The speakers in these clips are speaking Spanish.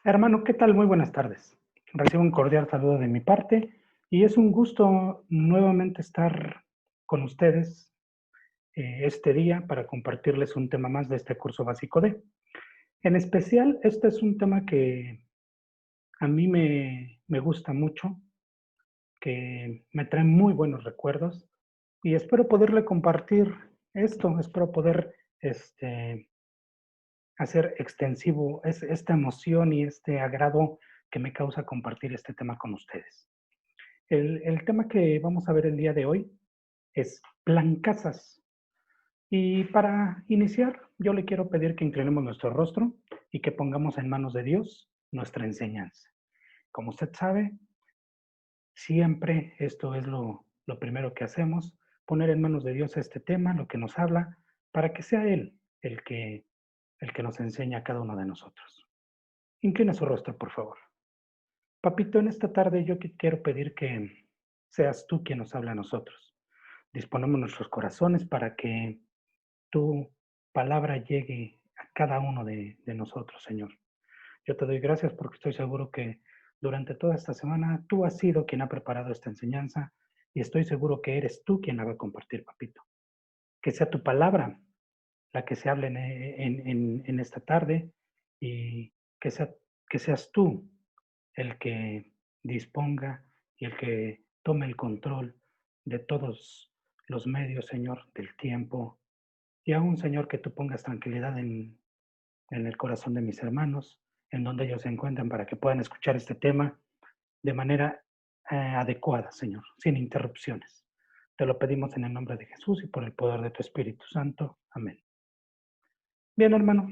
Hermano, ¿qué tal? Muy buenas tardes. Recibo un cordial saludo de mi parte y es un gusto nuevamente estar con ustedes este día para compartirles un tema más de este curso básico D. En especial, este es un tema que a mí me gusta mucho, que me trae muy buenos recuerdos y espero poderle compartir esto, espero poder este, hacer extensivo esta emoción y este agrado que me causa compartir este tema con ustedes. El tema que vamos a ver el día de hoy es Plan Casas. Y para iniciar, yo le quiero pedir que inclinemos nuestro rostro y que pongamos en manos de Dios nuestra enseñanza. Como usted sabe, siempre esto es lo primero que hacemos, poner en manos de Dios este tema, lo que nos habla, para que sea Él el que nos enseña a cada uno de nosotros. Inclina su rostro, por favor. Papito, en esta tarde yo quiero pedir que seas tú quien nos habla a nosotros. Disponemos nuestros corazones para que tu palabra llegue a cada uno de nosotros, Señor. Yo te doy gracias porque estoy seguro que durante toda esta semana tú has sido quien ha preparado esta enseñanza y estoy seguro que eres tú quien la va a compartir, papito. Que sea tu palabra la que se hable en esta tarde y que, sea, que seas tú el que disponga y el que tome el control de todos los medios, Señor, del tiempo. Y aún, Señor, que tú pongas tranquilidad en el corazón de mis hermanos, en donde ellos se encuentran para que puedan escuchar este tema de manera adecuada, Señor, sin interrupciones. Te lo pedimos en el nombre de Jesús y por el poder de tu Espíritu Santo. Amén. Bien, hermano,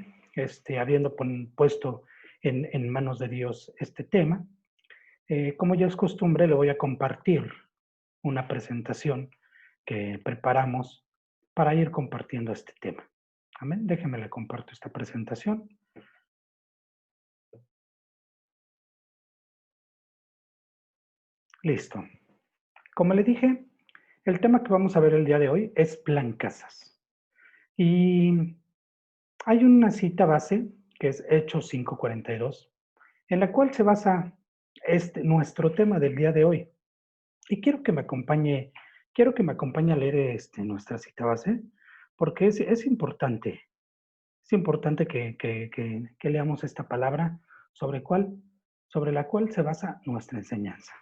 habiendo puesto en manos de Dios este tema, como ya es costumbre, le voy a compartir una presentación que preparamos para ir compartiendo este tema. Amén. Déjeme le comparto esta presentación. Listo. Como le dije, el tema que vamos a ver el día de hoy es Plan Casas. Y hay una cita base que es Hechos 5:42, en la cual se basa nuestro tema del día de hoy. Y quiero que me acompañe a leer nuestra cita base, porque es importante que leamos esta palabra sobre, sobre la cual se basa nuestra enseñanza.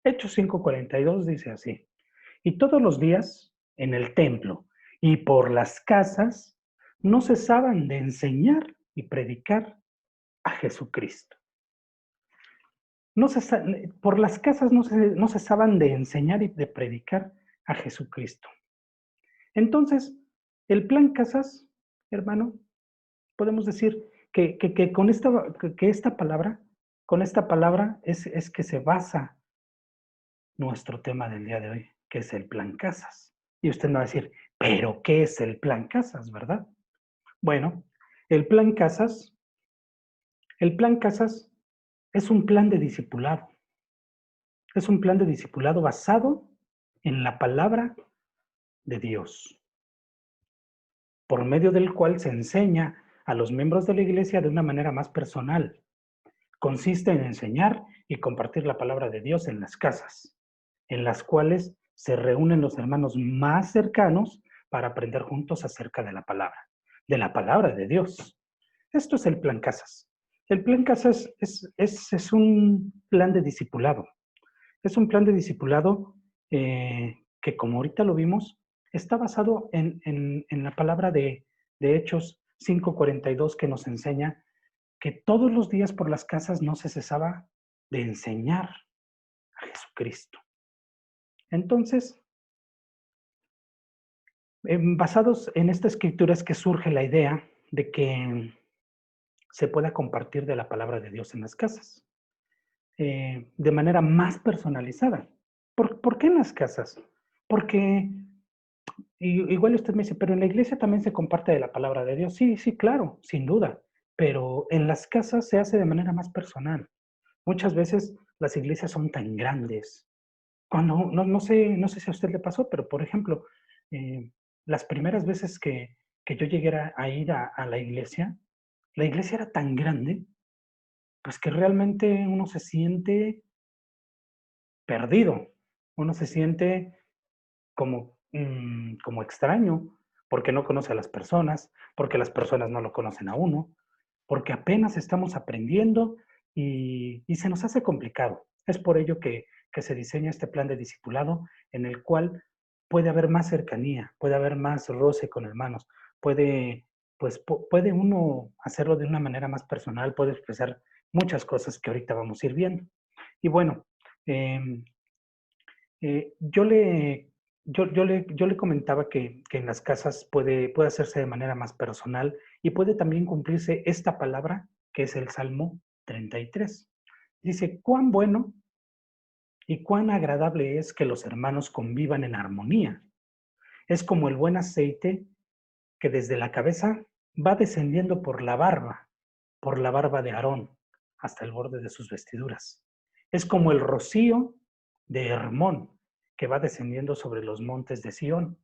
Hechos 5:42 dice así: y todos los días en el templo y por las casas no cesaban de enseñar y predicar a Jesucristo. No cesa- por las casas no cesaban de enseñar y de predicar a Jesucristo. Entonces, el plan Casas, hermano, podemos decir que con esta palabra es que se basa nuestro tema del día de hoy, que es el plan Casas. Y usted me va a decir, ¿pero qué es el plan Casas, verdad? Bueno, el plan Casas, el plan Casas es un plan de discipulado. Es un plan de discipulado basado en la palabra de Dios, por medio del cual se enseña a los miembros de la iglesia de una manera más personal. Consiste en enseñar y compartir la palabra de Dios en las casas, en las cuales se reúnen los hermanos más cercanos para aprender juntos acerca de la palabra de Dios. Esto es el plan Casas. El plan Casas es un plan de discipulado. Es un plan de discipulado que, como ahorita lo vimos, está basado en la palabra de Hechos 5:42 que nos enseña que todos los días por las casas no se cesaba de enseñar a Jesucristo. Entonces, basados en esta escritura es que surge la idea de que se pueda compartir de la palabra de Dios en las casas, de manera más personalizada. ¿Por qué en las casas? Porque igual usted me dice, pero en la iglesia también se comparte de la palabra de Dios. Sí, sí, claro, sin duda, pero en las casas se hace de manera más personal. Muchas veces las iglesias son tan grandes. Cuando, no sé si a usted le pasó, pero por ejemplo, eh, las primeras veces que yo llegué a ir a la iglesia era tan grande pues que realmente uno se siente perdido, uno se siente como extraño, porque no conoce a las personas, porque las personas no lo conocen a uno, porque apenas estamos aprendiendo y se nos hace complicado. Es por ello que se diseña este plan de discipulado en el cual puede haber más cercanía, puede haber más roce con hermanos, puede, puede uno hacerlo de una manera más personal, puede expresar muchas cosas que ahorita vamos a ir viendo. Y bueno, em, yo le comentaba que en las casas puede hacerse de manera más personal y puede también cumplirse esta palabra, que es el Salmo 33. Dice: "Cuán bueno y cuán agradable es que los hermanos convivan en armonía. Es como el buen aceite que desde la cabeza va descendiendo por la barba de Aarón, hasta el borde de sus vestiduras. Es como el rocío de Hermón, que va descendiendo sobre los montes de Sión.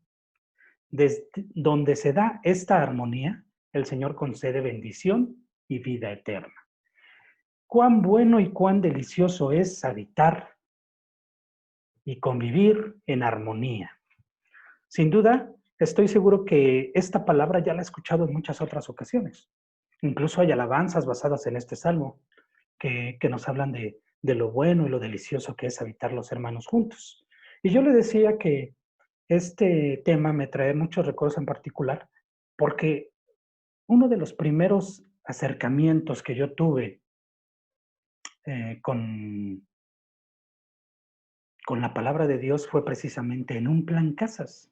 Desde donde se da esta armonía, el Señor concede bendición y vida eterna. Cuán bueno y cuán delicioso es habitar y convivir en armonía". Sin duda, estoy seguro que esta palabra ya la he escuchado en muchas otras ocasiones. Incluso hay alabanzas basadas en este salmo que nos hablan de lo bueno y lo delicioso que es habitar los hermanos juntos. Y yo le decía que este tema me trae muchos recuerdos en particular, porque uno de los primeros acercamientos que yo tuve eh, con, con la palabra de Dios fue precisamente en un plan Casas.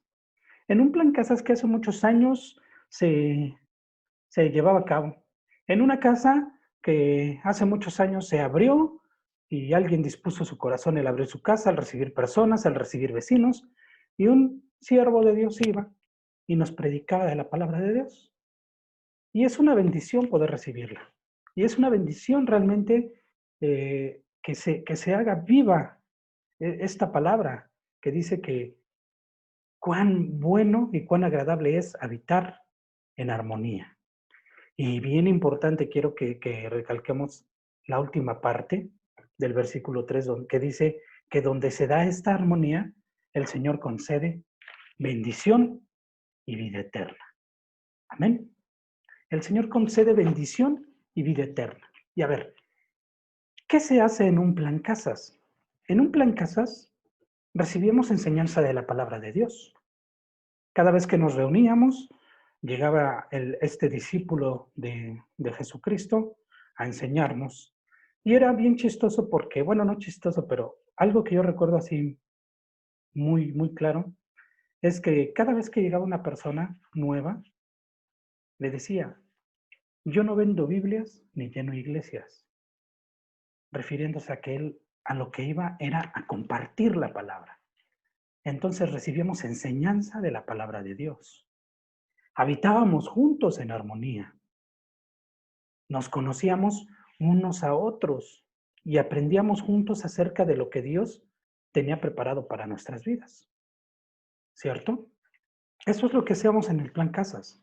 En un plan Casas que hace muchos años se, se llevaba a cabo. En una casa que hace muchos años se abrió y alguien dispuso su corazón el abrir su casa, al recibir personas, al recibir vecinos, y un siervo de Dios iba y nos predicaba de la palabra de Dios. Y es una bendición poder recibirla. Y es una bendición realmente que se haga viva esta palabra que dice que cuán bueno y cuán agradable es habitar en armonía. Y bien importante, quiero que recalquemos la última parte del versículo 3, que dice que donde se da esta armonía, el Señor concede bendición y vida eterna. Amén. El Señor concede bendición y vida eterna. Y a ver, ¿qué se hace en un plan Casas? En un plan Casas recibimos enseñanza de la palabra de Dios. Cada vez que nos reuníamos, llegaba este discípulo de Jesucristo a enseñarnos. Y era bien chistoso porque, bueno, no chistoso, pero algo que yo recuerdo así muy claro, es que cada vez que llegaba una persona nueva, le decía: "Yo no vendo Biblias ni lleno iglesias", refiriéndose a que él a lo que iba era a compartir la palabra. Entonces recibíamos enseñanza de la palabra de Dios. Habitábamos juntos en armonía. Nos conocíamos unos a otros y aprendíamos juntos acerca de lo que Dios tenía preparado para nuestras vidas, ¿cierto? Eso es lo que hacíamos en el plan Casas.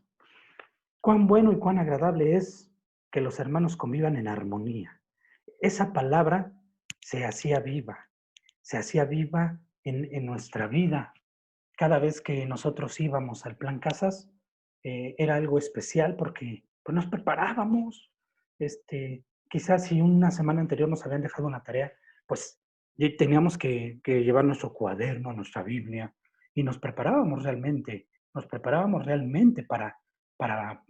Cuán bueno y cuán agradable es que los hermanos convivan en armonía. Esa palabra se hacía viva, se hacía viva en nuestra vida. Cada vez que nosotros íbamos al plan Casas, era algo especial porque pues, nos preparábamos. Quizás si una semana anterior nos habían dejado una tarea, pues teníamos que llevar nuestro cuaderno, nuestra Biblia, y nos preparábamos realmente para, para,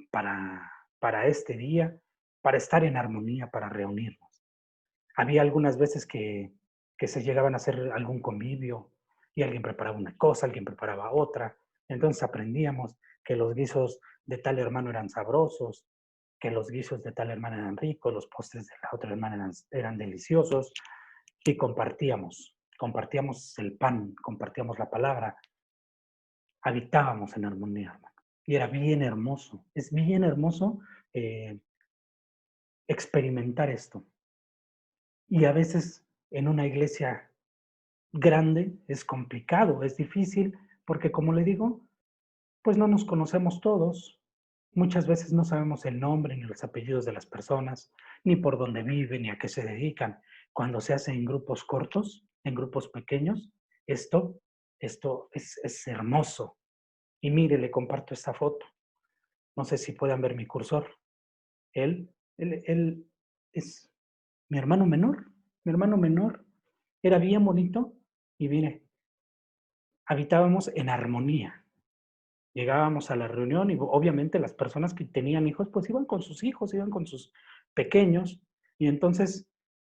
para este día, para estar en armonía, para reunirnos. Había algunas veces que se llegaban a hacer algún convivio y alguien preparaba una cosa, alguien preparaba otra. Entonces aprendíamos que los guisos de tal hermano eran sabrosos, que los guisos de tal hermana eran ricos, los postres de la otra hermana eran deliciosos y compartíamos el pan, compartíamos la palabra, habitábamos en armonía, hermano. Y era bien hermoso, es bien hermoso eh, experimentar esto. Y a veces en una iglesia grande es complicado, es difícil, porque como le digo, pues no nos conocemos todos, Muchas veces no sabemos el nombre ni los apellidos de las personas, ni por dónde viven, ni a qué se dedican. Cuando se hace en grupos cortos, en grupos pequeños, esto, esto es hermoso. Y mire, le comparto esta foto. No sé si puedan ver mi cursor. Él es mi hermano menor. Mi hermano menor era bien bonito y mire, habitábamos en armonía. Llegábamos a la reunión y obviamente las personas que tenían hijos, pues iban con sus hijos, iban con sus pequeños. Y entonces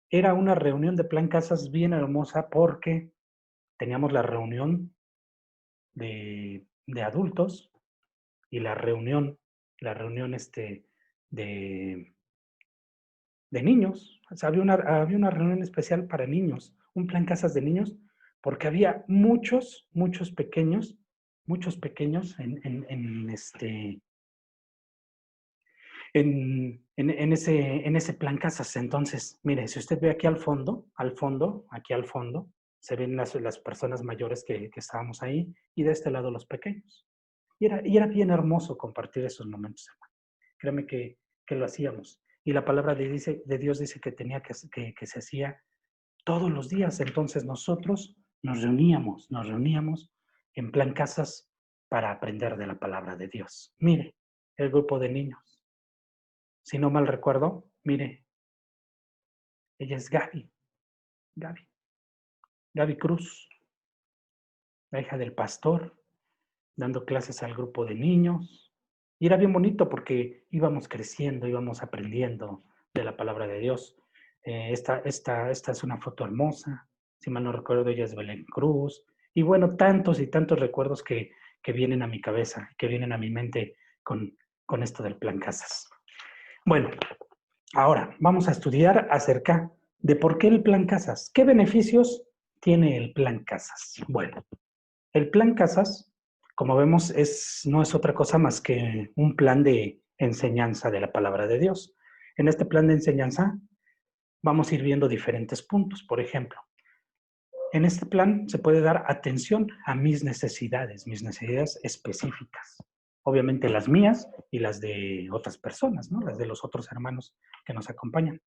era una reunión de Plan Casas bien hermosa porque teníamos la reunión de adultos y la reunión de, de niños. O sea, había una reunión especial para niños, un Plan Casas de niños, porque había muchos pequeños en ese Plan Casas. Entonces, mire, si usted ve aquí aquí al fondo, se ven las personas mayores que estábamos ahí y de este lado los pequeños. Y era bien hermoso compartir esos momentos, hermano. Créeme que lo hacíamos. Y la palabra de Dios dice que que se hacía todos los días. Entonces nosotros nos reuníamos en Plan Casas para aprender de la palabra de Dios. Mire, el grupo de niños. Si no mal recuerdo, mire, ella es Gaby, Gaby Cruz, la hija del pastor, dando clases al grupo de niños. Y era bien bonito porque íbamos creciendo, íbamos aprendiendo de la palabra de Dios. Esta es una foto hermosa. Si mal no recuerdo, ella es Belén Cruz. Y bueno, tantos y tantos recuerdos que vienen a mi cabeza, que vienen a mi mente con esto del Plan Casas. Bueno, ahora vamos a estudiar acerca de por qué el Plan Casas. ¿Qué beneficios tiene el Plan Casas? Bueno, el Plan Casas, como vemos, no es otra cosa más que un plan de enseñanza de la palabra de Dios. En este plan de enseñanza vamos a ir viendo diferentes puntos. Por ejemplo, en este plan se puede dar atención a mis necesidades específicas. Obviamente las mías y las de otras personas, ¿no? Las de los otros hermanos que nos acompañan.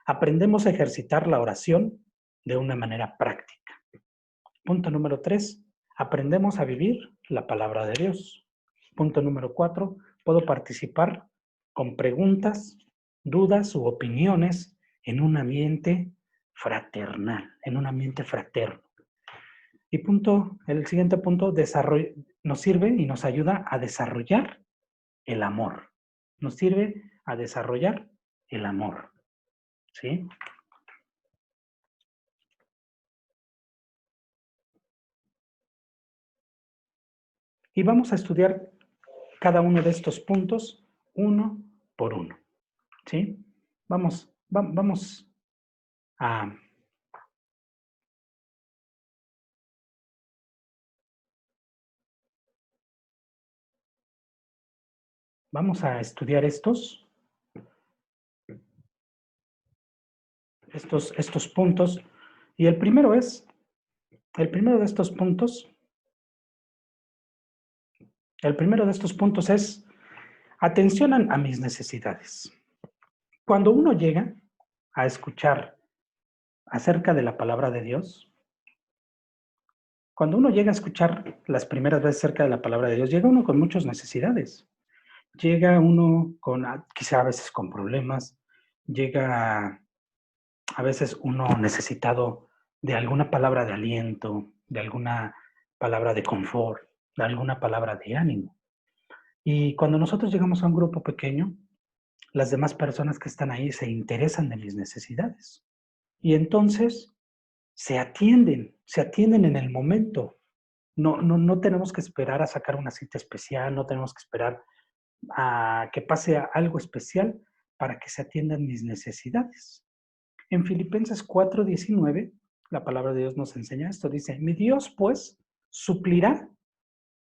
Aprendemos a ejercitar la oración de una manera práctica. Punto número 3, aprendemos a vivir la palabra de Dios. Punto número 4, puedo participar con preguntas, dudas u opiniones en un ambiente fraternal, en un ambiente fraterno. Y el siguiente punto, nos sirve y nos ayuda a desarrollar el amor. Nos sirve a desarrollar el amor. ¿Sí? Y vamos a estudiar cada uno de estos puntos uno por uno. ¿Sí? Vamos a, vamos a estudiar estos puntos. Y el primero de estos puntos, es atención a mis necesidades. Cuando uno llega a escuchar acerca de la palabra de Dios, cuando uno llega a escuchar las primeras veces acerca de la palabra de Dios, llega uno con muchas necesidades. Llega uno quizá a veces con problemas, llega a veces uno necesitado de alguna palabra de aliento, de alguna palabra de confort, de alguna palabra de ánimo. Y cuando nosotros llegamos a un grupo pequeño, las demás personas que están ahí se interesan de mis necesidades. Y entonces se atienden en el momento. No tenemos que esperar a sacar una cita especial, no tenemos que esperar a que pase algo especial para que se atiendan mis necesidades. En Filipenses 4:19, la palabra de Dios nos enseña esto. Dice, mi Dios, pues, suplirá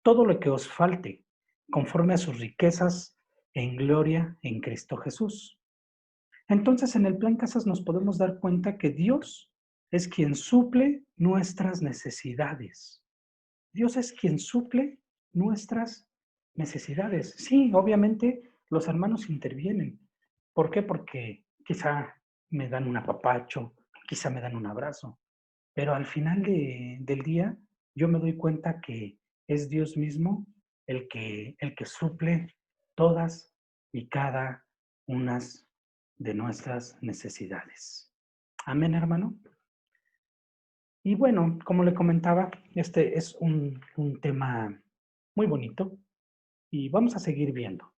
todo lo que os falte, conforme a sus riquezas en gloria en Cristo Jesús. Entonces, en el Plan Casas nos podemos dar cuenta que Dios es quien suple nuestras necesidades. Dios es quien suple nuestras necesidades. Sí, obviamente los hermanos intervienen. ¿Por qué? Porque quizá me dan un apapacho, quizá me dan un abrazo, pero al final del día yo me doy cuenta que es Dios mismo el que suple todas y cada una de nuestras necesidades. Amén, hermano. Y bueno, como le comentaba, este es un tema muy bonito y vamos a seguir viendo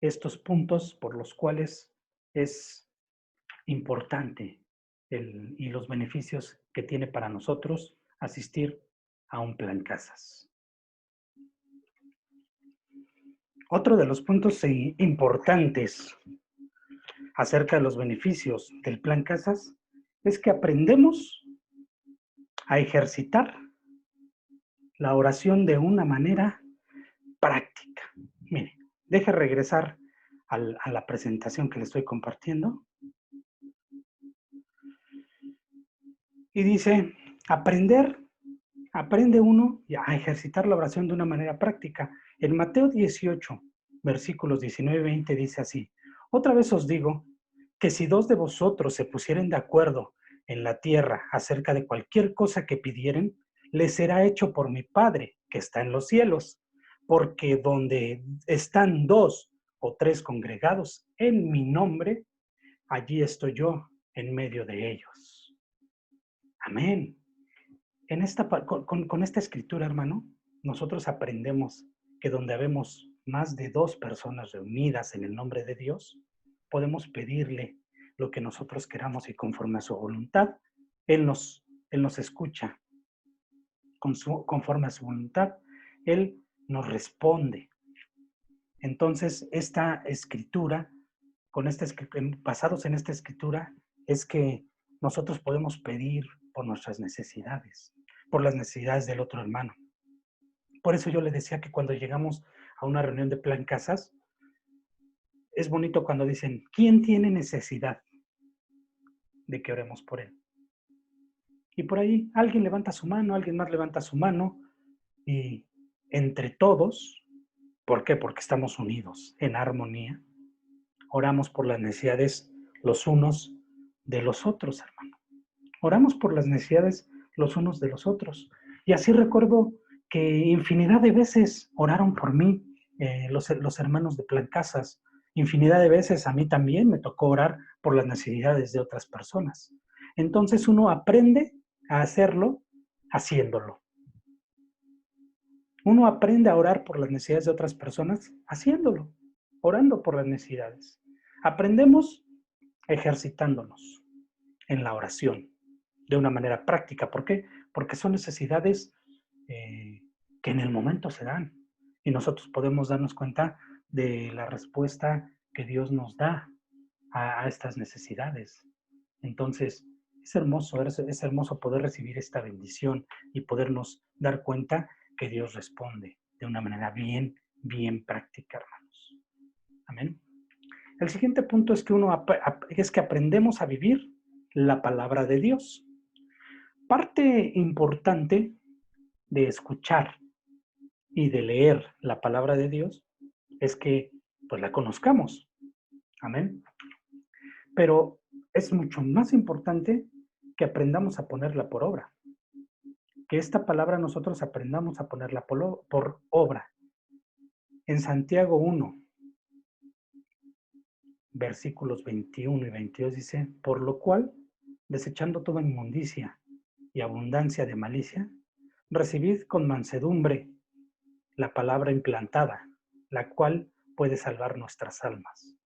estos puntos por los cuales es importante y los beneficios que tiene para nosotros asistir a un plan casas. Otro de los puntos importantes acerca de los beneficios del plan casas es que aprendemos a ejercitar la oración de una manera práctica. Mire, deje regresar a la presentación que le estoy compartiendo. Y dice, aprende uno a ejercitar la oración de una manera práctica. En Mateo 18, versículos 19 y 20 dice así, otra vez os digo que si dos de vosotros se pusieren de acuerdo en la tierra acerca de cualquier cosa que pidieren, les será hecho por mi Padre que está en los cielos. Porque donde están dos o tres congregados en mi nombre, allí estoy yo en medio de ellos. Amén. Con esta escritura, hermano, nosotros aprendemos que donde habemos más de dos personas reunidas en el nombre de Dios, podemos pedirle lo que nosotros queramos y conforme a su voluntad, Él nos escucha. Conforme a su voluntad, Él nos responde. Entonces, esta escritura, basados en esta escritura, es que nosotros podemos pedir por nuestras necesidades, por las necesidades del otro hermano. Por eso yo le decía que cuando llegamos a una reunión de plan casas, es bonito cuando dicen, ¿quién tiene necesidad de que oremos por él? Y por ahí alguien levanta su mano, alguien más levanta su mano, y entre todos, ¿por qué? Porque estamos unidos en armonía, oramos por las necesidades los unos de los otros, hermano. Oramos por las necesidades los unos de los otros. Y así recuerdo que infinidad de veces oraron por mí los hermanos de Plan Casas. Infinidad de veces a mí también me tocó orar por las necesidades de otras personas. Entonces uno aprende a hacerlo haciéndolo. Uno aprende a orar por las necesidades de otras personas haciéndolo, orando por las necesidades. Aprendemos ejercitándonos en la oración de una manera práctica. ¿Por qué? Porque son necesidades que en el momento se dan y nosotros podemos darnos cuenta de la respuesta que Dios nos da a estas necesidades. Entonces, es hermoso poder recibir esta bendición y podernos dar cuenta que Dios responde de una manera bien, bien práctica, hermanos. Amén. El siguiente punto es que aprendemos a vivir la palabra de Dios. Parte importante de escuchar y de leer la palabra de Dios es que pues la conozcamos. Amén. Pero es mucho más importante que aprendamos a ponerla por obra. Que esta palabra nosotros aprendamos a ponerla por obra. En Santiago 1, versículos 21 y 22 dice, por lo cual, desechando toda inmundicia y abundancia de malicia, recibid con mansedumbre la palabra implantada, la cual puede salvar nuestras almas.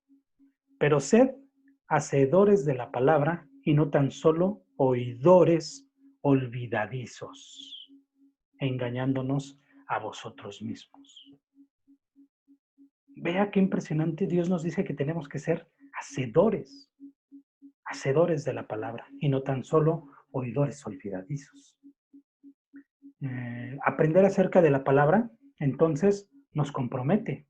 Pero sed hacedores de la palabra y no tan solo oidores olvidadizos, engañándonos a vosotros mismos. Vea qué impresionante. Dios nos dice que tenemos que ser hacedores de la palabra y no tan solo oidores olvidadizos. Aprender acerca de la palabra, entonces, nos compromete.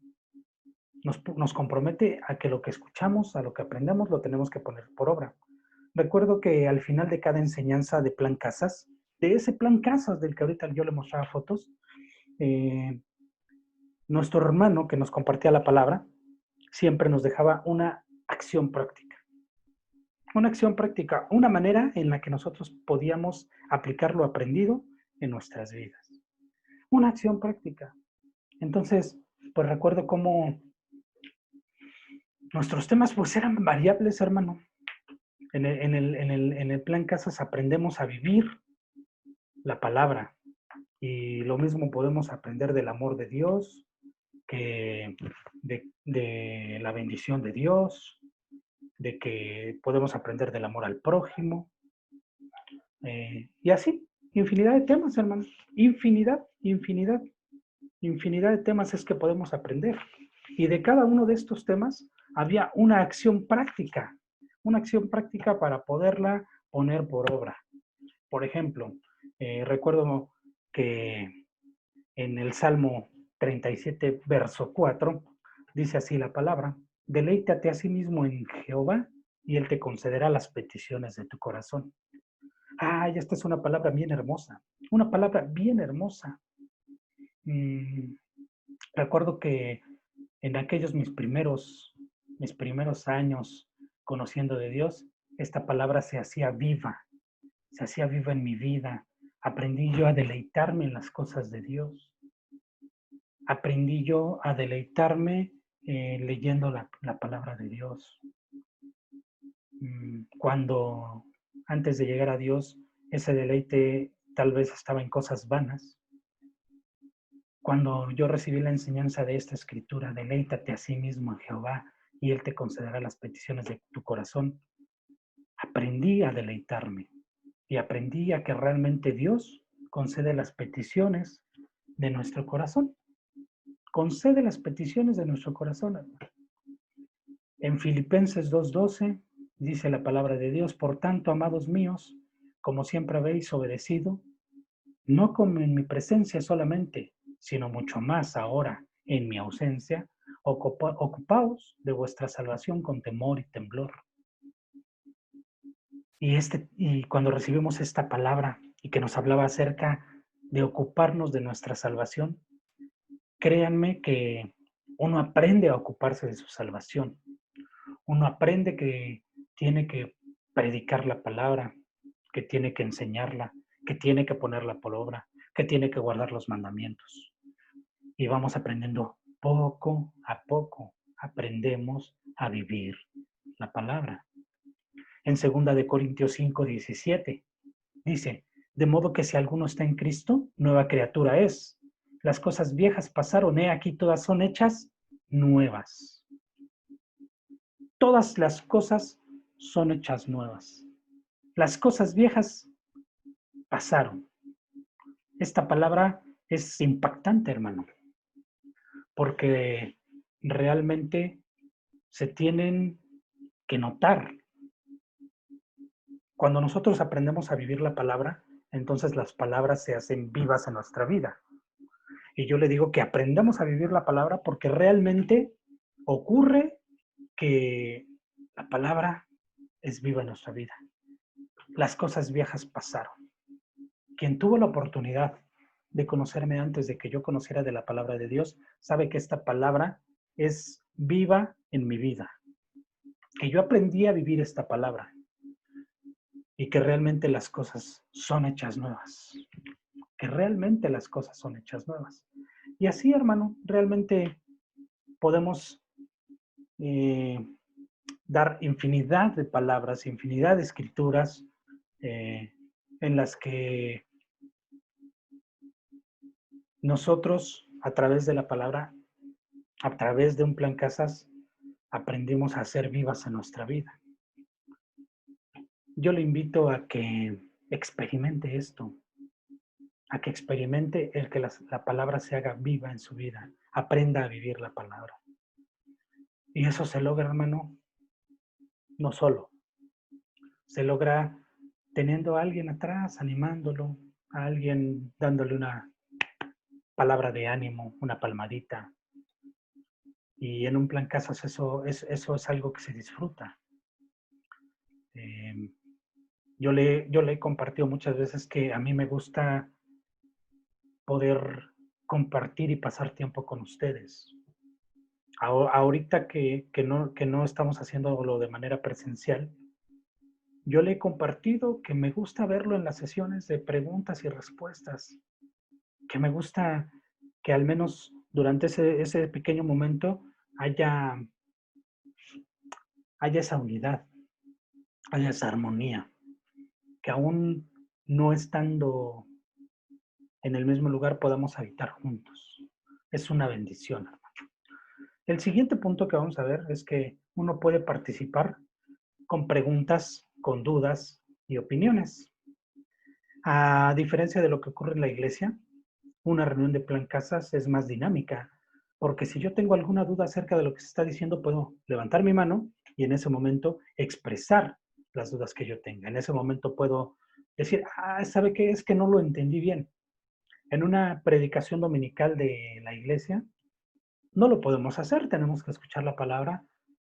Nos compromete a que lo que escuchamos, a lo que aprendemos, lo tenemos que poner por obra. Recuerdo que al final de cada enseñanza de Plan Casas, de ese Plan Casas del que ahorita yo le mostraba fotos, nuestro hermano que nos compartía la palabra siempre nos dejaba una acción práctica. Una acción práctica, una manera en la que nosotros podíamos aplicar lo aprendido en nuestras vidas. Una acción práctica. Entonces, pues recuerdo cómo nuestros temas pues eran variables, hermano. En el plan Casas aprendemos a vivir la palabra y lo mismo podemos aprender del amor de Dios, que de la bendición de Dios, de que podemos aprender del amor al prójimo, y así, infinidad de temas, hermano. Infinidad de temas es que podemos aprender. Y de cada uno de estos temas había una acción práctica para poderla poner por obra. Por ejemplo, recuerdo que en el Salmo 37, verso 4, dice así la palabra: deleítate a sí mismo en Jehová y Él te concederá las peticiones de tu corazón. Ay, esta es una palabra bien hermosa, una palabra bien hermosa. Recuerdo que en aquellos mis primeros años conociendo de Dios, esta palabra se hacía viva en mi vida. Aprendí yo a deleitarme en las cosas de Dios. Aprendí yo a deleitarme leyendo la palabra de Dios. Cuando antes de llegar a Dios, ese deleite tal vez estaba en cosas vanas. Cuando yo recibí la enseñanza de esta escritura, deleítate a sí mismo en Jehová y Él te concederá las peticiones de tu corazón, aprendí a deleitarme y aprendí a que realmente Dios concede las peticiones de nuestro corazón. Concede las peticiones de nuestro corazón. En Filipenses 2:12 dice la palabra de Dios: por tanto, amados míos, como siempre habéis obedecido, no como en mi presencia solamente, sino mucho más ahora en mi ausencia, ocupaos de vuestra salvación con temor y temblor. Y cuando recibimos esta palabra y que nos hablaba acerca de ocuparnos de nuestra salvación, créanme que uno aprende a ocuparse de su salvación. Uno aprende que tiene que predicar la palabra, que tiene que enseñarla, que tiene que ponerla por obra, que tiene que guardar los mandamientos. Y vamos aprendiendo poco a poco, aprendemos a vivir la palabra. En 2 Corintios 5:17 dice: de modo que si alguno está en Cristo, nueva criatura es. Las cosas viejas pasaron, he aquí todas son hechas nuevas. Todas las cosas son hechas nuevas. Las cosas viejas pasaron. Esta palabra es impactante, hermano, porque realmente se tienen que notar. Cuando nosotros aprendemos a vivir la palabra, entonces las palabras se hacen vivas en nuestra vida. Y yo le digo que aprendamos a vivir la palabra porque realmente ocurre que la palabra es viva en nuestra vida. Las cosas viejas pasaron. Quien tuvo la oportunidad de conocerme antes de que yo conociera de la palabra de Dios, sabe que esta palabra es viva en mi vida. Que yo aprendí a vivir esta palabra y que realmente las cosas son hechas nuevas. Que realmente las cosas son hechas nuevas. Y así, hermano, realmente podemos dar infinidad de palabras, infinidad de escrituras en las que nosotros, a través de la palabra, a través de un plan Casas, aprendimos a ser vivas en nuestra vida. Yo le invito a que experimente esto, a que experimente el que la palabra se haga viva en su vida, aprenda a vivir la palabra. Y eso se logra, hermano, no solo, se logra teniendo a alguien atrás, animándolo, a alguien dándole una palabra de ánimo, una palmadita. Y en un plan Casas eso es algo que se disfruta. Yo le he compartido muchas veces que a mí me gusta poder compartir y pasar tiempo con ustedes. Ahorita que no estamos haciéndolo de manera presencial, yo le he compartido que me gusta verlo en las sesiones de preguntas y respuestas, que me gusta que al menos durante ese pequeño momento haya, haya esa unidad, haya esa armonía, que aún no estando en el mismo lugar podamos habitar juntos. Es una bendición. El siguiente punto que vamos a ver es que uno puede participar con preguntas, con dudas y opiniones. A diferencia de lo que ocurre en la iglesia, una reunión de plan casas es más dinámica, porque si yo tengo alguna duda acerca de lo que se está diciendo, puedo levantar mi mano y en ese momento expresar las dudas que yo tenga. En ese momento puedo decir, ¿sabe qué? Es que no lo entendí bien. En una predicación dominical de la iglesia, no lo podemos hacer, tenemos que escuchar la palabra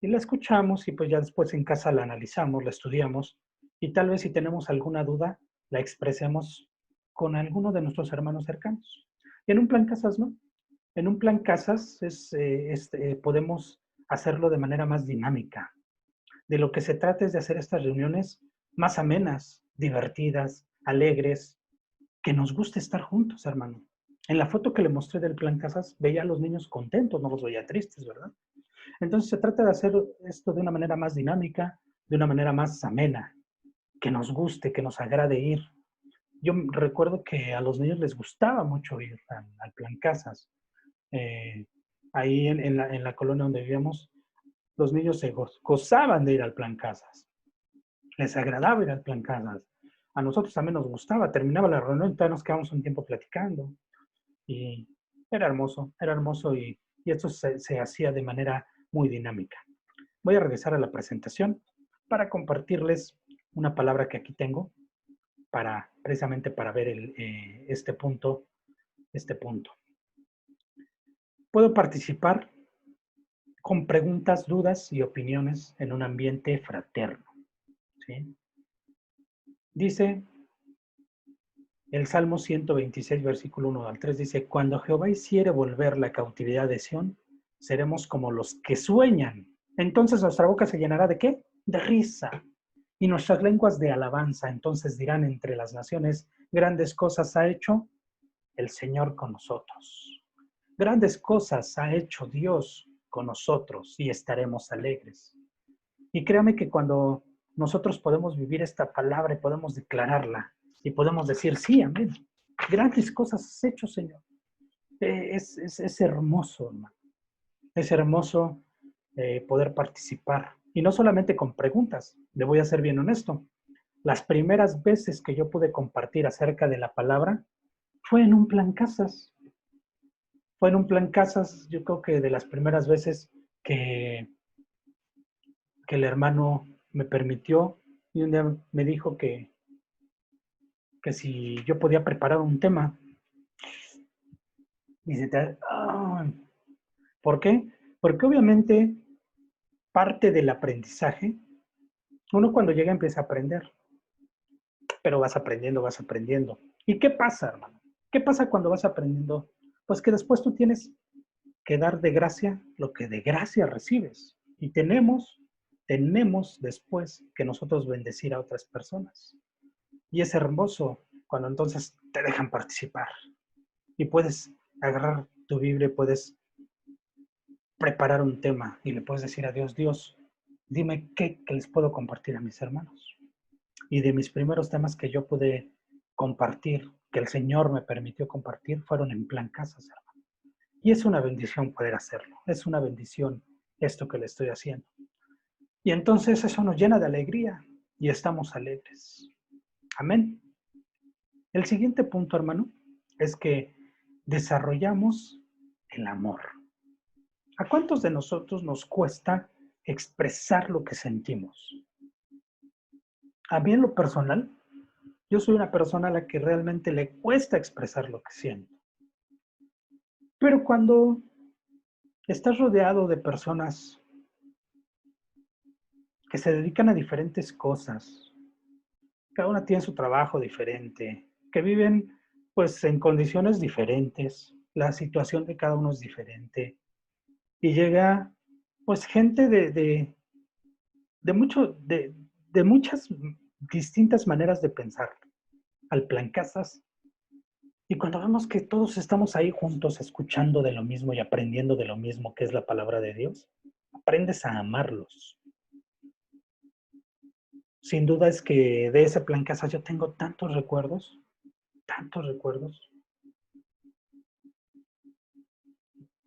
y la escuchamos y pues ya después en casa la analizamos, la estudiamos y tal vez si tenemos alguna duda, la expresemos con alguno de nuestros hermanos cercanos. Y en un plan casas, ¿no? En un plan casas podemos hacerlo de manera más dinámica. De lo que se trata es de hacer estas reuniones más amenas, divertidas, alegres, que nos guste estar juntos, hermano. En la foto que le mostré del plan casas, veía a los niños contentos, no los veía tristes, ¿verdad? Entonces se trata de hacer esto de una manera más dinámica, de una manera más amena, que nos guste, que nos agrade ir. Yo recuerdo que a los niños les gustaba mucho ir al plan casas. Eh, Ahí en la colonia donde vivíamos, los niños se gozaban de ir al plan casas. Les agradaba ir al plan casas. A nosotros también nos gustaba. Terminaba la reunión y todavía nos quedamos un tiempo platicando. Y era hermoso y esto se hacía de manera muy dinámica. Voy a regresar a la presentación para compartirles una palabra que aquí tengo precisamente para ver este punto. Puedo participar con preguntas, dudas y opiniones en un ambiente fraterno. ¿Sí? Dice el Salmo 126, versículo 1 al 3, dice, cuando Jehová hiciere volver la cautividad de Sión, seremos como los que sueñan. Entonces nuestra boca se llenará ¿de qué? De risa. Y nuestras lenguas de alabanza. Entonces dirán entre las naciones, grandes cosas ha hecho el Señor con nosotros. Grandes cosas ha hecho Dios con nosotros y estaremos alegres. Y créame que cuando nosotros podemos vivir esta palabra y podemos declararla y podemos decir, sí, amén, grandes cosas has hecho, Señor. Es hermoso, hermano. Es hermoso poder participar. Y no solamente con preguntas, le voy a ser bien honesto. Las primeras veces que yo pude compartir acerca de la palabra fue en un plan casas. Fue en un plan casas, yo creo que de las primeras veces que el hermano me permitió y un día me dijo que si yo podía preparar un tema. Y se te... ¿Por qué? Porque obviamente parte del aprendizaje, uno cuando llega empieza a aprender, pero vas aprendiendo, vas aprendiendo. ¿Y qué pasa, hermano? ¿Qué pasa cuando vas aprendiendo? Pues que después tú tienes que dar de gracia lo que de gracia recibes. Y tenemos después que nosotros bendecir a otras personas. Y es hermoso cuando entonces te dejan participar. Y puedes agarrar tu Biblia, puedes preparar un tema y le puedes decir a Dios, Dios, dime qué les puedo compartir a mis hermanos. Y de mis primeros temas que yo pude compartir, que el Señor me permitió compartir, fueron en plan casas, hermano. Y es una bendición poder hacerlo. Es una bendición esto que le estoy haciendo. Y entonces eso nos llena de alegría y estamos alegres. Amén. El siguiente punto, hermano, es que desarrollamos el amor. ¿A cuántos de nosotros nos cuesta expresar lo que sentimos? A mí en lo personal, yo soy una persona a la que realmente le cuesta expresar lo que siento. Pero cuando estás rodeado de personas que se dedican a diferentes cosas, cada una tiene su trabajo diferente, que viven pues en condiciones diferentes, la situación de cada uno es diferente. Y llega, pues, gente de, mucho, de muchas distintas maneras de pensar al plan Casas. Y cuando vemos que todos estamos ahí juntos escuchando de lo mismo y aprendiendo de lo mismo que es la palabra de Dios, aprendes a amarlos. Sin duda es que de ese plan Casas yo tengo tantos recuerdos,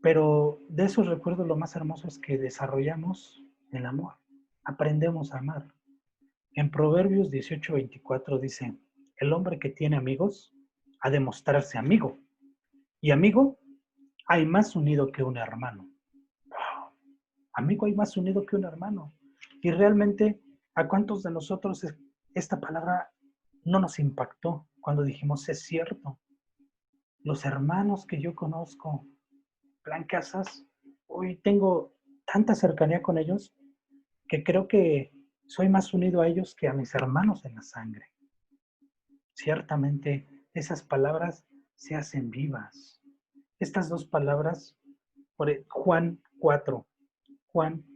pero de esos recuerdos lo más hermoso es que desarrollamos el amor, aprendemos a amar. En Proverbios 18:24 dice, el hombre que tiene amigos ha de mostrarse amigo, y amigo hay más unido que un hermano. Amigo hay más unido que un hermano. Y realmente, ¿a cuántos de nosotros esta palabra no nos impactó cuando dijimos, es cierto? Los hermanos que yo conozco, Plan Casas, hoy tengo tanta cercanía con ellos que creo que soy más unido a ellos que a mis hermanos en la sangre. Ciertamente, esas palabras se hacen vivas. Estas dos palabras, por Juan 4,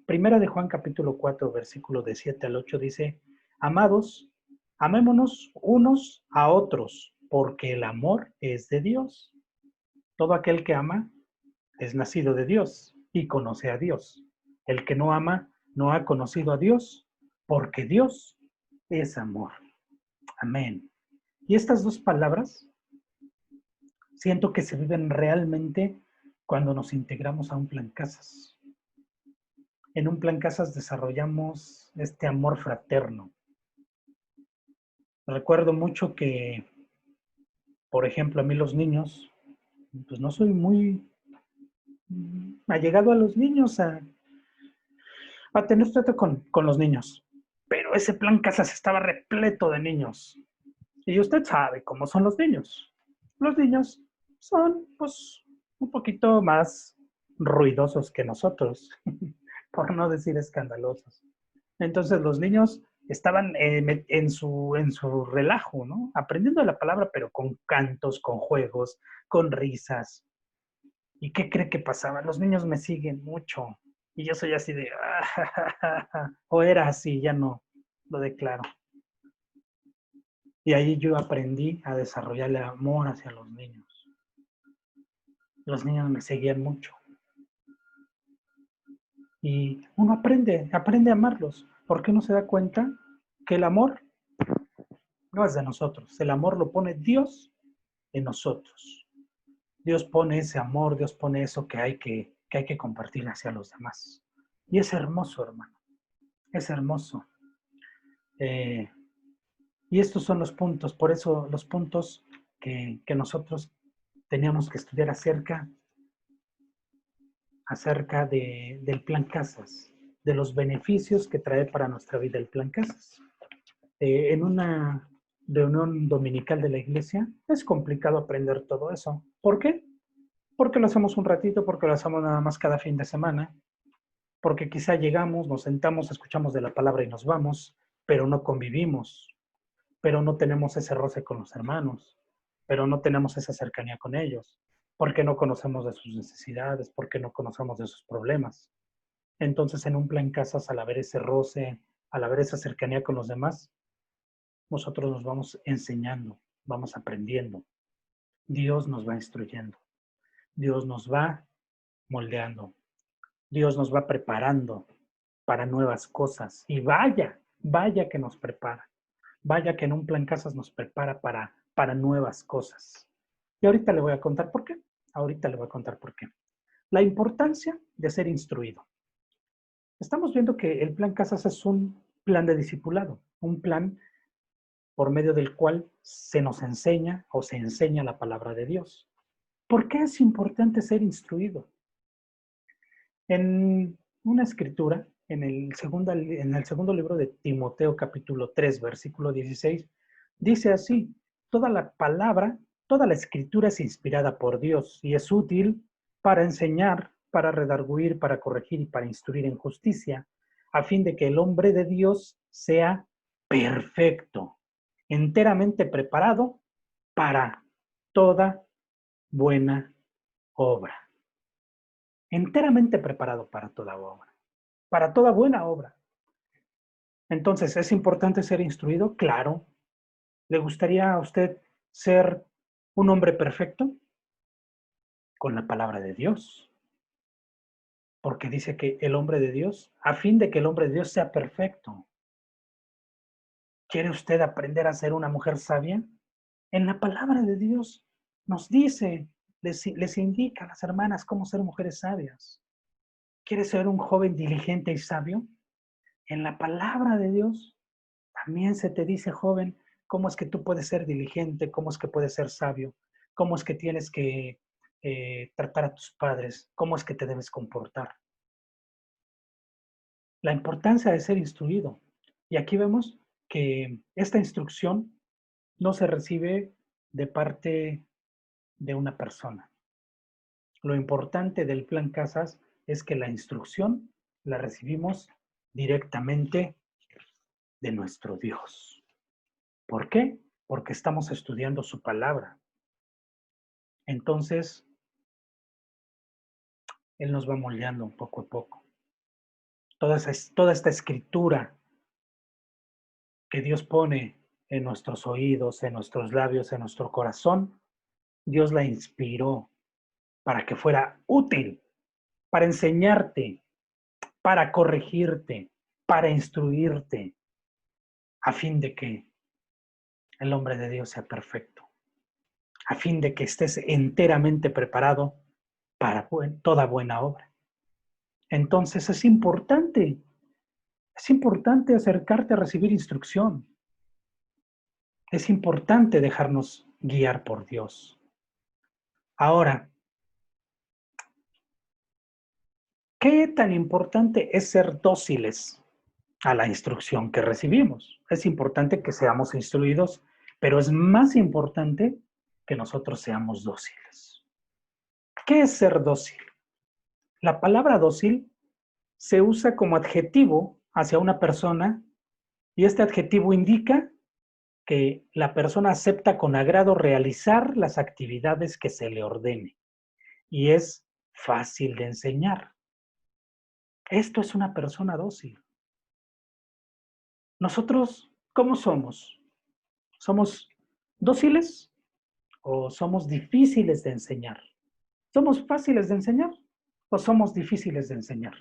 primera de Juan capítulo 4, versículo de 7 al 8 dice, amados, amémonos unos a otros, porque el amor es de Dios. Todo aquel que ama es nacido de Dios y conoce a Dios. El que no ama no ha conocido a Dios, porque Dios es amor. Amén. Y estas dos palabras siento que se viven realmente cuando nos integramos a un plan Casas. En un plan Casas desarrollamos este amor fraterno. Recuerdo mucho que, por ejemplo, a mí los niños, pues no soy muy allegado a los niños, a tener trato con los niños. Pero ese plan Casas estaba repleto de niños. Y usted sabe cómo son los niños. Los niños son, pues, un poquito más ruidosos que nosotros, por no decir escandalosos. Entonces los niños estaban en su relajo, ¿no? Aprendiendo la palabra, pero con cantos, con juegos, con risas. ¿Y qué cree que pasaba? Los niños me siguen mucho. Y yo soy así de, o era así, ya no, lo declaro. Y ahí yo aprendí a desarrollar el amor hacia los niños. Los niños me seguían mucho. Y uno aprende a amarlos. ¿Por qué no se da cuenta que el amor no es de nosotros? El amor lo pone Dios en nosotros. Dios pone ese amor, Dios pone eso que hay que compartir hacia los demás. Y es hermoso, hermano. Es hermoso. Eh, y estos son los puntos, por eso los puntos que nosotros teníamos que estudiar acerca del plan Casas, de los beneficios que trae para nuestra vida el plan Casas. En una reunión dominical de la iglesia es complicado aprender todo eso. ¿Por qué? Porque lo hacemos un ratito, porque lo hacemos nada más cada fin de semana, porque quizá llegamos, nos sentamos, escuchamos de la palabra y nos vamos, pero no convivimos, pero no tenemos ese roce con los hermanos, pero no tenemos esa cercanía con ellos, porque no conocemos de sus necesidades, porque no conocemos de sus problemas. Entonces, en un plan Casas, al haber ese roce, al haber esa cercanía con los demás, nosotros nos vamos enseñando, vamos aprendiendo. Dios nos va instruyendo, Dios nos va moldeando, Dios nos va preparando para nuevas cosas. Y vaya que nos prepara. Vaya que en un plan Casas nos prepara para nuevas cosas. Y ahorita le voy a contar por qué. Ahorita le voy a contar por qué. La importancia de ser instruido. Estamos viendo que el plan Casas es un plan de discipulado, un plan por medio del cual se nos enseña o se enseña la palabra de Dios. ¿Por qué es importante ser instruido? En una escritura, en el segundo libro de Timoteo, capítulo 3, versículo 16, dice así: toda la palabra, toda la escritura es inspirada por Dios y es útil para enseñar, para redarguir, para corregir y para instruir en justicia, a fin de que el hombre de Dios sea perfecto, enteramente preparado para toda buena obra. Enteramente preparado para toda obra, para toda buena obra. Entonces, ¿es importante ser instruido? Claro. ¿Le gustaría a usted ser un hombre perfecto? Con la palabra de Dios. Porque dice que el hombre de Dios, a fin de que el hombre de Dios sea perfecto. ¿Quiere usted aprender a ser una mujer sabia? En la palabra de Dios nos dice, les indica a las hermanas cómo ser mujeres sabias. ¿Quiere ser un joven diligente y sabio? En la palabra de Dios también se te dice, joven, cómo es que tú puedes ser diligente, cómo es que puedes ser sabio, cómo es que tienes que tratar a tus padres, cómo es que te debes comportar. La importancia de ser instruido. Y aquí vemos que esta instrucción no se recibe de parte de una persona. Lo importante del Plan Casas es que la instrucción la recibimos directamente de nuestro Dios. ¿Por qué? Porque estamos estudiando su palabra. Entonces, Él nos va moldeando poco a poco. Toda esta escritura que Dios pone en nuestros oídos, en nuestros labios, en nuestro corazón, Dios la inspiró para que fuera útil, para enseñarte, para corregirte, para instruirte, a fin de que el hombre de Dios sea perfecto, a fin de que estés enteramente preparado para toda buena obra. Entonces es importante acercarte a recibir instrucción. Es importante dejarnos guiar por Dios. Ahora, ¿qué tan importante es ser dóciles a la instrucción que recibimos? Es importante que seamos instruidos, pero es más importante que nosotros seamos dóciles. ¿Qué es ser dócil? La palabra dócil se usa como adjetivo hacia una persona y este adjetivo indica que la persona acepta con agrado realizar las actividades que se le ordene y es fácil de enseñar. Esto es una persona dócil. Nosotros, ¿cómo somos? ¿Somos dóciles o somos difíciles de enseñar? ¿Somos fáciles de enseñar o somos difíciles de enseñar?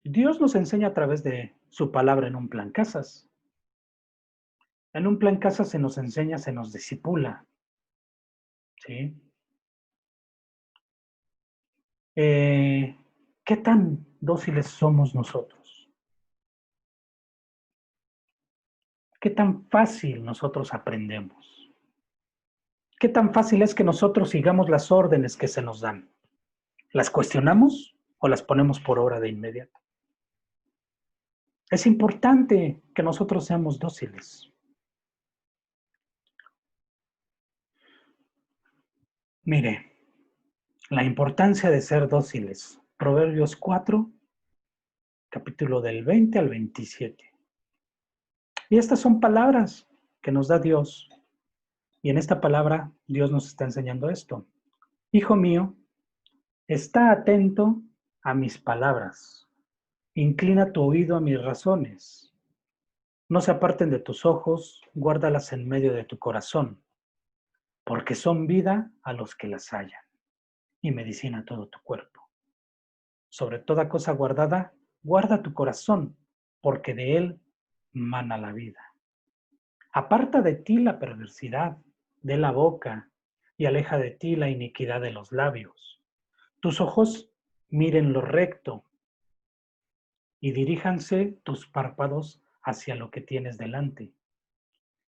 Dios nos enseña a través de su palabra en un plan casas. En un plan casas se nos enseña, se nos discipula. ¿Sí? ¿Qué tan dóciles somos nosotros? ¿Qué tan fácil nosotros aprendemos? ¿Qué tan fácil es que nosotros sigamos las órdenes que se nos dan? ¿Las cuestionamos o las ponemos por obra de inmediato? Es importante que nosotros seamos dóciles. Mire, la importancia de ser dóciles. Proverbios 4, capítulo del 20 al 27. Y estas son palabras que nos da Dios. Y en esta palabra Dios nos está enseñando esto. Hijo mío, está atento a mis palabras. Inclina tu oído a mis razones. No se aparten de tus ojos, guárdalas en medio de tu corazón, porque son vida a los que las hallan y medicina a todo tu cuerpo. Sobre toda cosa guardada, guarda tu corazón, porque de él mana la vida. Aparta de ti la perversidad de la boca y aleja de ti la iniquidad de los labios. Tus ojos miren lo recto y diríjanse tus párpados hacia lo que tienes delante.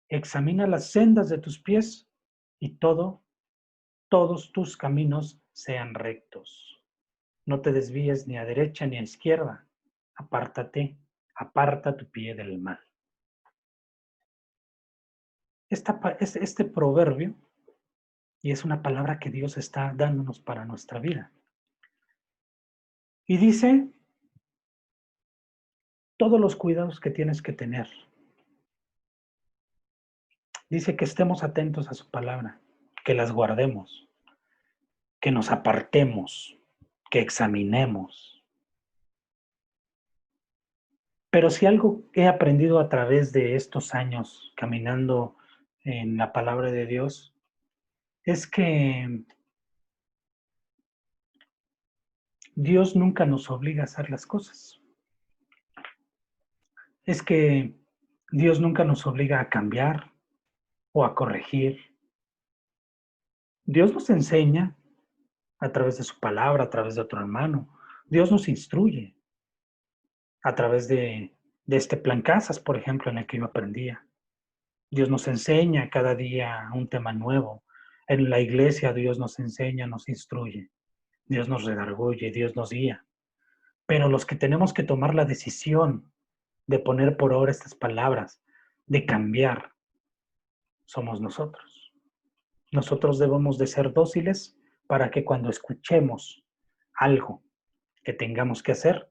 Examina las sendas de tus pies y todos tus caminos sean rectos. No te desvíes ni a derecha ni a izquierda. Aparta tu pie del mal. Este proverbio, y es una palabra que Dios está dándonos para nuestra vida. Y dice todos los cuidados que tienes que tener. Dice que estemos atentos a su palabra, que las guardemos, que nos apartemos, que examinemos. Pero si algo he aprendido a través de estos años caminando en la palabra de Dios, es que Dios nunca nos obliga a hacer las cosas. Es que Dios nunca nos obliga a cambiar o a corregir. Dios nos enseña a través de su palabra, a través de otro hermano. Dios nos instruye a través de este plan Casas, por ejemplo, en el que yo aprendía. Dios nos enseña cada día un tema nuevo. En la iglesia Dios nos enseña, nos instruye. Dios nos redarguye, Dios nos guía. Pero los que tenemos que tomar la decisión de poner por obra estas palabras, de cambiar, somos nosotros. Nosotros debemos de ser dóciles para que cuando escuchemos algo que tengamos que hacer,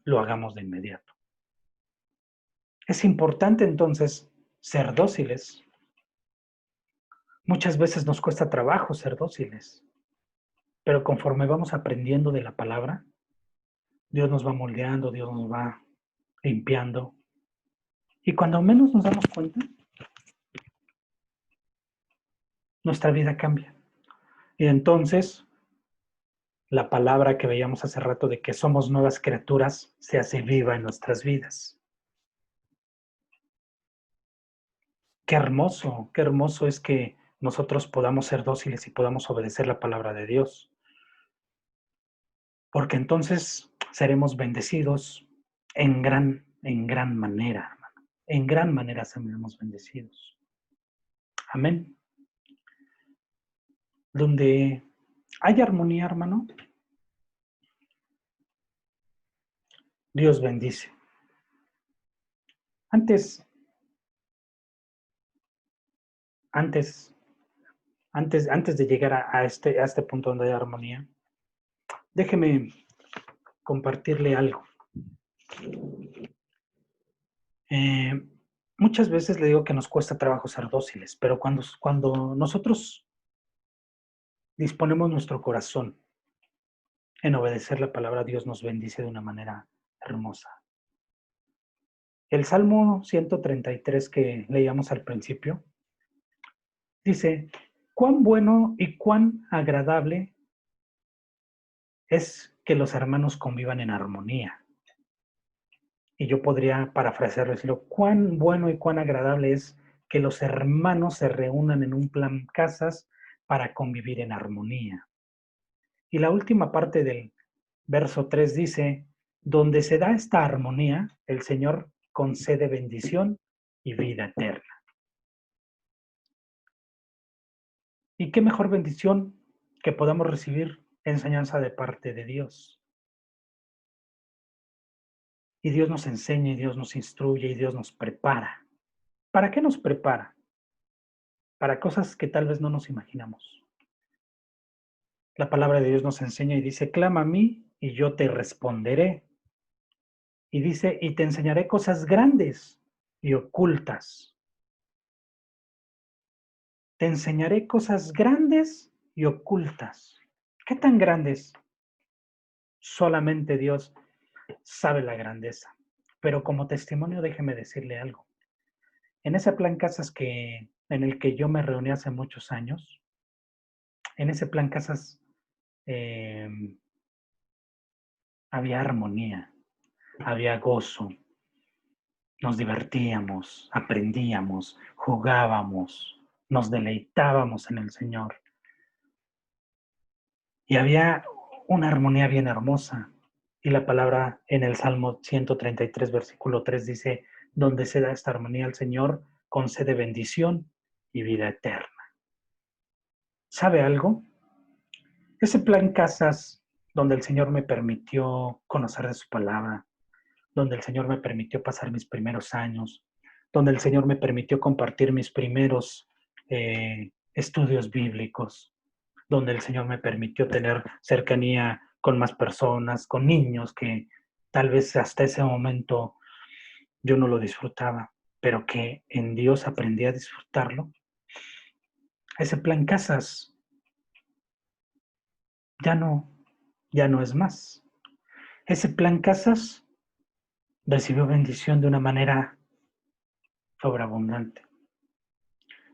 lo hagamos de inmediato. Es importante entonces ser dóciles. Muchas veces nos cuesta trabajo ser dóciles, pero conforme vamos aprendiendo de la palabra, Dios nos va moldeando, Dios nos va limpiando. Y cuando menos nos damos cuenta, nuestra vida cambia. Y entonces, la palabra que veíamos hace rato de que somos nuevas criaturas se hace viva en nuestras vidas. Qué hermoso es que nosotros podamos ser dóciles y podamos obedecer la palabra de Dios. Porque entonces seremos bendecidos en gran manera, hermano. En gran manera seremos bendecidos. Amén. Donde hay armonía, hermano, Dios bendice. Antes de llegar a este punto donde hay armonía, déjeme compartirle algo. Muchas veces le digo que nos cuesta trabajo ser dóciles, pero cuando nosotros disponemos nuestro corazón en obedecer la palabra, Dios nos bendice de una manera hermosa. El Salmo 133 que leíamos al principio dice: cuán bueno y cuán agradable es que los hermanos convivan en armonía. Y yo podría parafrasearlo y decirlo: cuán bueno y cuán agradable es que los hermanos se reúnan en un plan Casas para convivir en armonía. Y la última parte del verso 3 dice: donde se da esta armonía, el Señor concede bendición y vida eterna. ¿Y qué mejor bendición que podamos recibir enseñanza de parte de Dios? Y Dios nos enseña, y Dios nos instruye, y Dios nos prepara. ¿Para qué nos prepara? Para cosas que tal vez no nos imaginamos. La palabra de Dios nos enseña y dice: clama a mí y yo te responderé. Y dice: y te enseñaré cosas grandes y ocultas. Te enseñaré cosas grandes y ocultas. ¿Qué tan grandes? Solamente Dios sabe la grandeza. Pero como testimonio, déjeme decirle algo. En ese plan Casas en el que yo me reuní hace muchos años, en ese plan Casas eh, había armonía, había gozo, nos divertíamos, aprendíamos, jugábamos, nos deleitábamos en el Señor. Y había una armonía bien hermosa. Y la palabra en el Salmo 133, versículo 3 dice: donde se da esta armonía, el Señor concede bendición y vida eterna. ¿Sabe algo? Ese plan Casas, donde el Señor me permitió conocer de su palabra, donde el Señor me permitió pasar mis primeros años, donde el Señor me permitió compartir mis primeros estudios bíblicos, donde el Señor me permitió tener cercanía con más personas, con niños que tal vez hasta ese momento yo no lo disfrutaba, pero que en Dios aprendí a disfrutarlo. Ese plan Casas ya no es más. Ese plan Casas recibió bendición de una manera sobreabundante.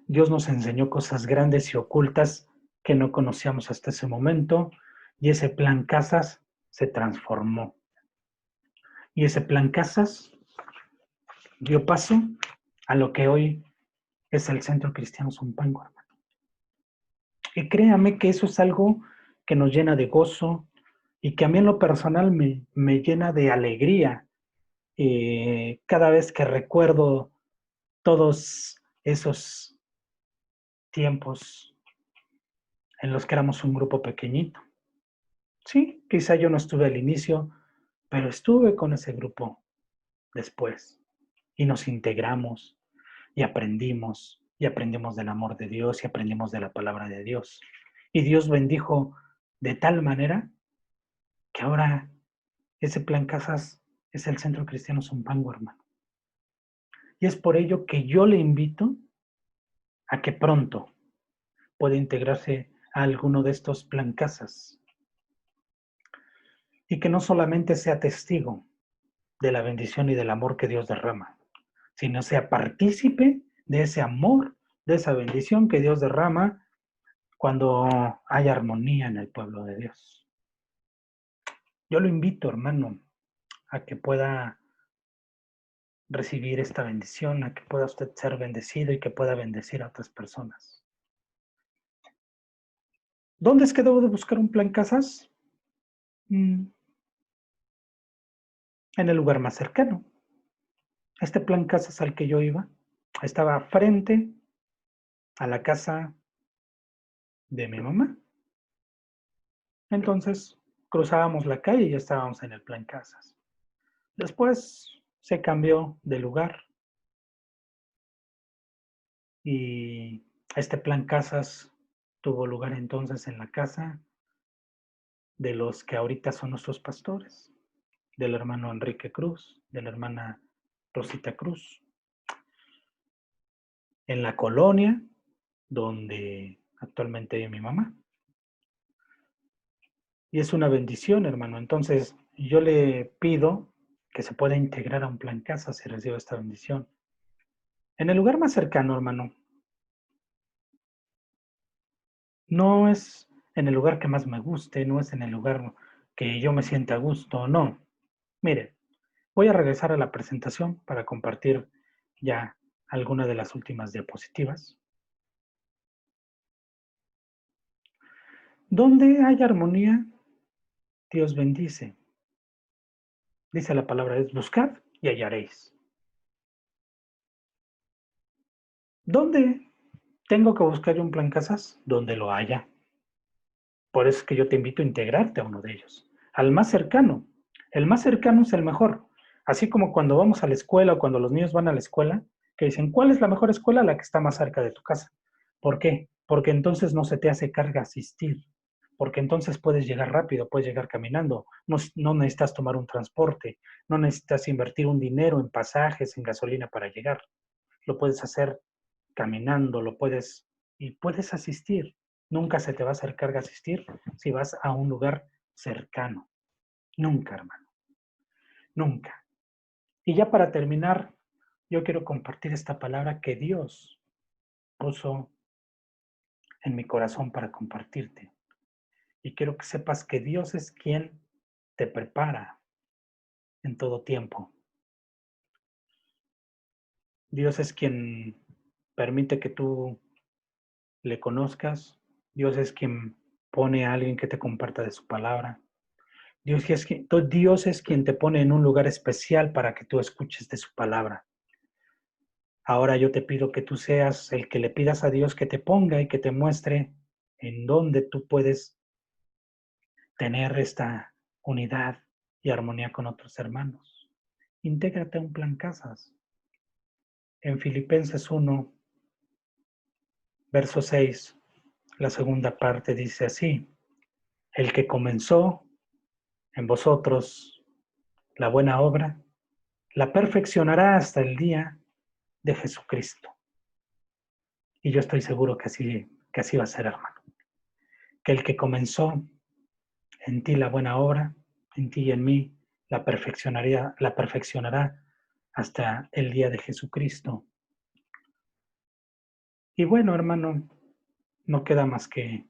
Dios nos enseñó cosas grandes y ocultas que no conocíamos hasta ese momento, y ese plan Casas se transformó. Y ese plan Casas dio paso a lo que hoy es el Centro Cristiano Zumpango, hermano. Y créame que eso es algo que nos llena de gozo y que a mí en lo personal me llena de alegría cada vez que recuerdo todos esos tiempos en los que éramos un grupo pequeñito. Sí, quizá yo no estuve al inicio, pero estuve con ese grupo después y nos integramos y aprendimos del amor de Dios y aprendimos de la palabra de Dios. Y Dios bendijo de tal manera que ahora ese plan Casas es el Centro Cristiano Zumpango, hermano. Y es por ello que yo le invito a que pronto pueda integrarse a alguno de estos plan Casas y que no solamente sea testigo de la bendición y del amor que Dios derrama, sino sea partícipe de ese amor, de esa bendición que Dios derrama cuando hay armonía en el pueblo de Dios. Yo lo invito, hermano, a que pueda recibir esta bendición, a que pueda usted ser bendecido y que pueda bendecir a otras personas. ¿Dónde es que debo de buscar un plan Casas? En el lugar más cercano. Este plan Casas al que yo iba estaba frente a la casa de mi mamá. Entonces cruzábamos la calle y ya estábamos en el plan Casas. Después se cambió de lugar y este plan Casas tuvo lugar entonces en la casa de los que ahorita son nuestros pastores, del hermano Enrique Cruz, de la hermana Rosita Cruz, en la colonia donde actualmente vive mi mamá. Y es una bendición, hermano. Entonces, yo le pido que se pueda integrar a un plan Casa si recibe esta bendición. En el lugar más cercano, hermano, no es en el lugar que más me guste, no es en el lugar que yo me sienta a gusto, no. Mire, voy a regresar a la presentación para compartir ya alguna de las últimas diapositivas. Donde hay armonía, Dios bendice. Dice la palabra, es buscad y hallaréis. ¿Dónde tengo que buscar un plan Casas? Donde lo haya. Por eso es que yo te invito a integrarte a uno de ellos, al más cercano. El más cercano es el mejor. Así como cuando vamos a la escuela o cuando los niños van a la escuela, que dicen, ¿cuál es la mejor escuela? La que está más cerca de tu casa. ¿Por qué? Porque entonces no se te hace carga asistir. Porque entonces puedes llegar rápido, puedes llegar caminando. No necesitas tomar un transporte, no necesitas invertir un dinero en pasajes, en gasolina para llegar. Lo puedes hacer caminando, y puedes asistir. Nunca se te va a hacer carga asistir si vas a un lugar cercano. Nunca, hermano. Nunca. Y ya para terminar, yo quiero compartir esta palabra que Dios puso en mi corazón para compartirte. Y quiero que sepas que Dios es quien te prepara en todo tiempo. Dios es quien permite que tú le conozcas. Dios es quien pone a alguien que te comparta de su palabra. Dios es quien te pone en un lugar especial para que tú escuches de su palabra. Ahora yo te pido que tú seas el que le pidas a Dios que te ponga y que te muestre en dónde tú puedes tener esta unidad y armonía con otros hermanos. Intégrate a un plan Casas. En Filipenses 1, verso 6, la segunda parte dice así: el que comenzó en vosotros la buena obra, la perfeccionará hasta el día de Jesucristo. Y yo estoy seguro que así va a ser, hermano. Que el que comenzó en ti la buena obra, en ti y en mí, la perfeccionará hasta el día de Jesucristo. Y bueno, hermano, no queda más que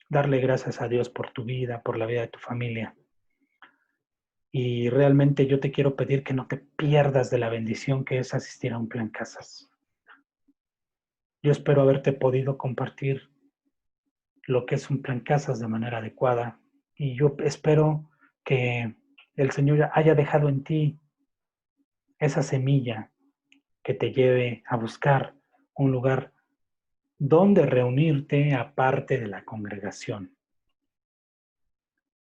darle gracias a Dios por tu vida, por la vida de tu familia. Y realmente yo te quiero pedir que no te pierdas de la bendición que es asistir a un plan casas. Yo espero haberte podido compartir lo que es un plan casas de manera adecuada. Y yo espero que el Señor haya dejado en ti esa semilla que te lleve a buscar un lugar donde reunirte aparte de la congregación.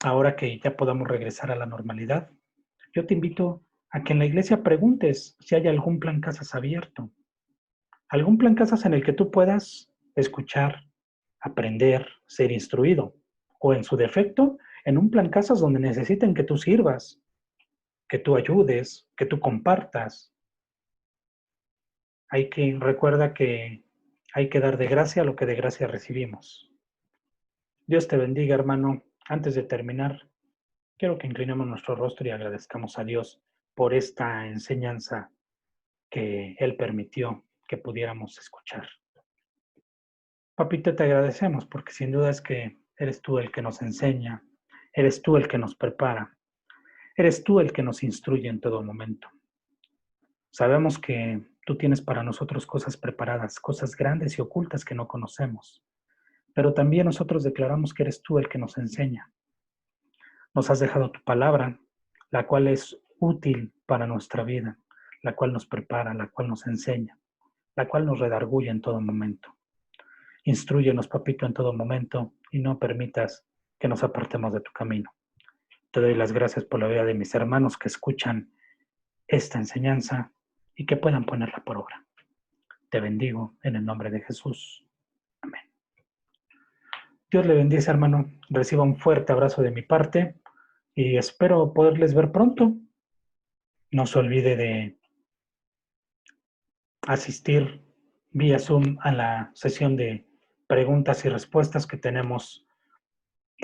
Ahora que ya podamos regresar a la normalidad, yo te invito a que en la iglesia preguntes si hay algún plan casas abierto, algún plan casas en el que tú puedas escuchar, aprender, ser instruido, o en su defecto, en un plan casas donde necesiten que tú sirvas, que tú ayudes, que tú compartas. Recuerda que hay que dar de gracia lo que de gracia recibimos. Dios te bendiga, hermano. Antes de terminar, quiero que inclinemos nuestro rostro y agradezcamos a Dios por esta enseñanza que Él permitió que pudiéramos escuchar. Papito, te agradecemos porque sin duda es que eres tú el que nos enseña, eres tú el que nos prepara, eres tú el que nos instruye en todo momento. Sabemos que tú tienes para nosotros cosas preparadas, cosas grandes y ocultas que no conocemos, pero también nosotros declaramos que eres tú el que nos enseña. Nos has dejado tu palabra, la cual es útil para nuestra vida, la cual nos prepara, la cual nos enseña, la cual nos redarguye en todo momento. Instrúyenos, papito, en todo momento y no permitas que nos apartemos de tu camino. Te doy las gracias por la vida de mis hermanos que escuchan esta enseñanza y que puedan ponerla por obra. Te bendigo en el nombre de Jesús. Amén. Dios le bendice, hermano. Reciba un fuerte abrazo de mi parte y espero poderles ver pronto. No se olvide de asistir vía Zoom a la sesión de preguntas y respuestas que tenemos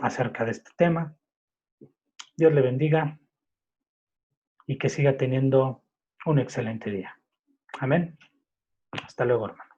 acerca de este tema. Dios le bendiga y que siga teniendo un excelente día. Amén. Hasta luego, hermano.